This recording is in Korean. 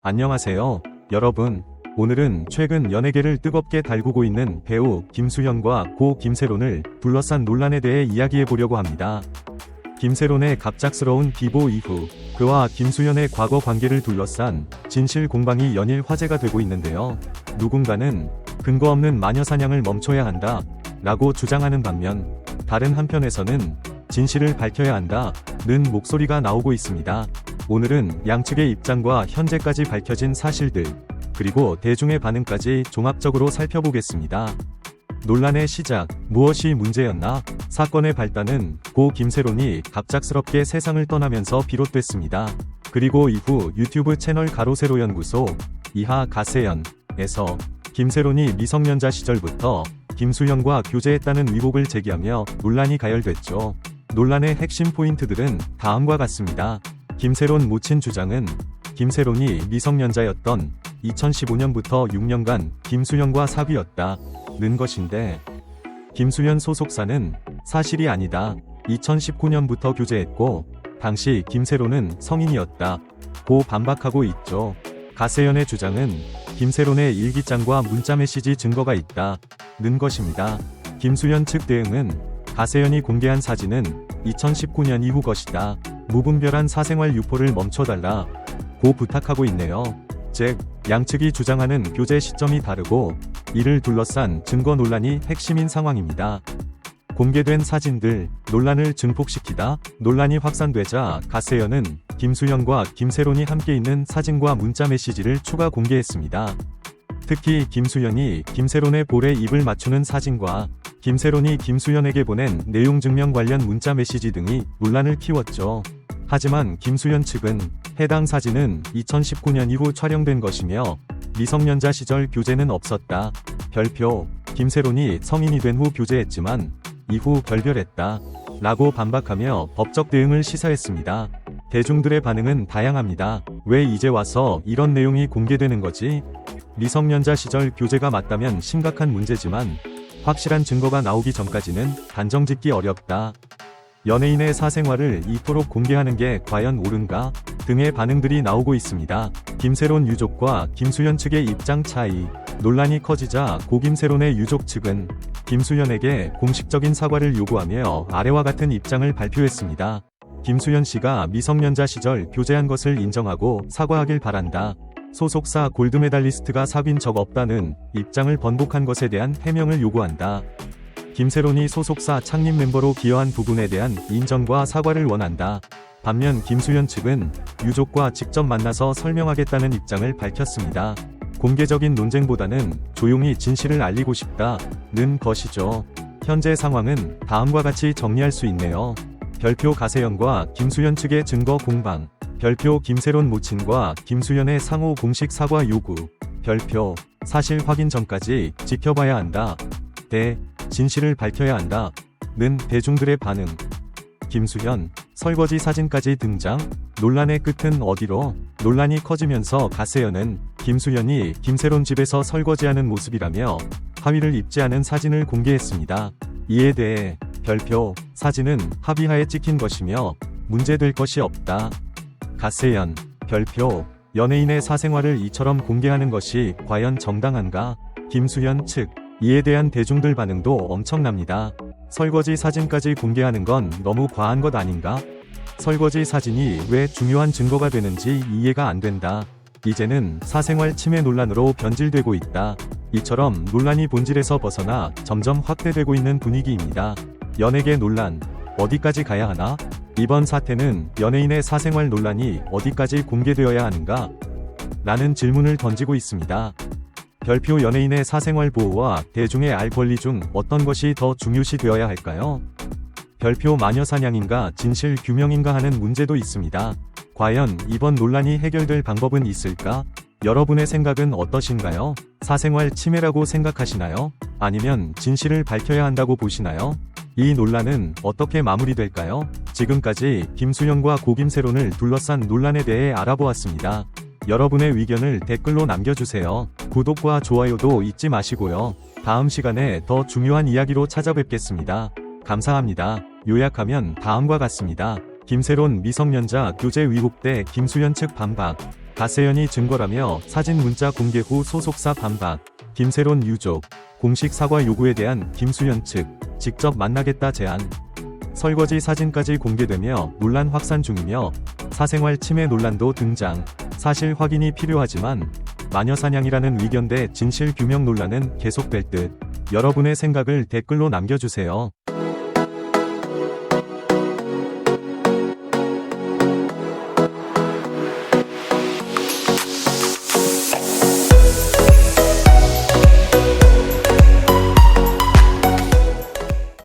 안녕하세요, 여러분. 오늘은 최근 연예계를 뜨겁게 달구고 있는 배우 김수현과 고 김세론을 둘러싼 논란에 대해 이야기해보려고 합니다. 김세론의 갑작스러운 비보 이후 그와 김수현의 과거 관계를 둘러싼 진실 공방이 연일 화제가 되고 있는데요. 누군가는 근거 없는 마녀 사냥을 멈춰야 한다 라고 주장하는 반면, 다른 한편에서는 진실을 밝혀야 한다는 목소리가 나오고 있습니다. 오늘은 양측의 입장과 현재까지 밝혀진 사실들, 그리고 대중의 반응까지 종합적으로 살펴보겠습니다. 논란의 시작, 무엇이 문제였나? 사건의 발단은 고 김세론이 갑작스럽게 세상을 떠나면서 비롯됐습니다. 그리고 이후 유튜브 채널 가로세로 연구소 이하 가세연에서 김세론이 미성년자 시절부터 김수현과 교제했다는 의혹을 제기하며 논란이 가열됐죠. 논란의 핵심 포인트들은 다음과 같습니다. 김세론 모친 주장은 김세론이 미성년자였던 2015년부터 6년간 김수현과 사귀었다는 것인데, 김수현 소속사는 사실이 아니다, 2019년부터 교제했고 당시 김세론은 성인이었다고 반박하고 있죠. 가세연의 주장은 김세론의 일기장과 문자 메시지 증거가 있다는 것입니다. 김수현 측 대응은 가세연이 공개한 사진은 2019년 이후 것이다, 무분별한 사생활 유포를 멈춰달라고 부탁하고 있네요. 즉, 양측이 주장하는 교제 시점이 다르고 이를 둘러싼 증거 논란이 핵심인 상황입니다. 공개된 사진들, 논란을 증폭시키다. 논란이 확산되자 가세연은 김수현과 김세론이 함께 있는 사진과 문자 메시지를 추가 공개했습니다. 특히 김수현이 김세론의 볼에 입을 맞추는 사진과 김세론이 김수현에게 보낸 내용 증명 관련 문자 메시지 등이 논란을 키웠죠. 하지만 김수현 측은 해당 사진은 2019년 이후 촬영된 것이며 미성년자 시절 교제는 없었다. 별표, 김세론이 성인이 된 후 교제했지만 이후 결별했다 라고 반박하며 법적 대응을 시사했습니다. 대중들의 반응은 다양합니다. 왜 이제 와서 이런 내용이 공개되는 거지? 미성년자 시절 교제가 맞다면 심각한 문제지만 확실한 증거가 나오기 전까지는 단정짓기 어렵다. 연예인의 사생활을 이토록 공개하는 게 과연 옳은가? 등의 반응들이 나오고 있습니다. 김세론 유족과 김수현 측의 입장 차이. 논란이 커지자 고 김세론의 유족 측은 김수현에게 공식적인 사과를 요구하며 아래와 같은 입장을 발표했습니다. 김수현 씨가 미성년자 시절 교제한 것을 인정하고 사과하길 바란다. 소속사 골드메달리스트가 사귄 적 없다는 입장을 번복한 것에 대한 해명을 요구한다. 김세론이 소속사 창립 멤버로 기여한 부분에 대한 인정과 사과를 원한다. 반면 김수현 측은 유족과 직접 만나서 설명하겠다는 입장을 밝혔습니다. 공개적인 논쟁보다는 조용히 진실을 알리고 싶다는 것이죠. 현재 상황은 다음과 같이 정리할 수 있네요. 별표 가세연과 김수현 측의 증거 공방. 별표 김세론 모친과 김수현의 상호 공식 사과 요구. 별표 사실 확인 전까지 지켜봐야 한다. 진실을 밝혀야 한다. 는 대중들의 반응. 김수현, 설거지 사진까지 등장? 논란의 끝은 어디로? 논란이 커지면서 가세연은 김수현이 김세론 집에서 설거지하는 모습이라며 하의를 입지 않은 사진을 공개했습니다. 이에 대해 별표, 사진은 합의하에 찍힌 것이며 문제될 것이 없다. 가세연, 별표, 연예인의 사생활을 이처럼 공개하는 것이 과연 정당한가? 김수현 측, 이에 대한 대중들 반응도 엄청납니다. 설거지 사진까지 공개하는 건 너무 과한 것 아닌가? 설거지 사진이 왜 중요한 증거가 되는지 이해가 안 된다. 이제는 사생활 침해 논란으로 변질되고 있다. 이처럼 논란이 본질에서 벗어나 점점 확대되고 있는 분위기입니다. 연예계 논란, 어디까지 가야 하나? 이번 사태는 연예인의 사생활 논란이 어디까지 공개되어야 하는가? 라는 질문을 던지고 있습니다. 별표 연예인의 사생활 보호와 대중의 알 권리 중 어떤 것이 더 중요시 되어야 할까요? 별표 마녀 사냥인가 진실 규명인가 하는 문제도 있습니다. 과연 이번 논란이 해결될 방법은 있을까? 여러분의 생각은 어떠신가요? 사생활 침해라고 생각하시나요? 아니면 진실을 밝혀야 한다고 보시나요? 이 논란은 어떻게 마무리될까요? 지금까지 김수현과 고 김세론을 둘러싼 논란에 대해 알아보았습니다. 여러분의 의견을 댓글로 남겨주세요. 구독과 좋아요도 잊지 마시고요. 다음 시간에 더 중요한 이야기로 찾아뵙겠습니다. 감사합니다. 요약하면 다음과 같습니다. 김세론 미성년자 교제 의혹 때 김수현 측 반박. 가세연이 증거라며 사진 문자 공개 후 소속사 반박. 김새론 유족 공식 사과 요구에 대한 김수현 측 직접 만나겠다 제안. 설거지 사진까지 공개되며 논란 확산 중이며 사생활 침해 논란도 등장. 사실 확인이 필요하지만 마녀 사냥이라는 의견 대 진실 규명 논란은 계속될 듯. 여러분의 생각을 댓글로 남겨주세요.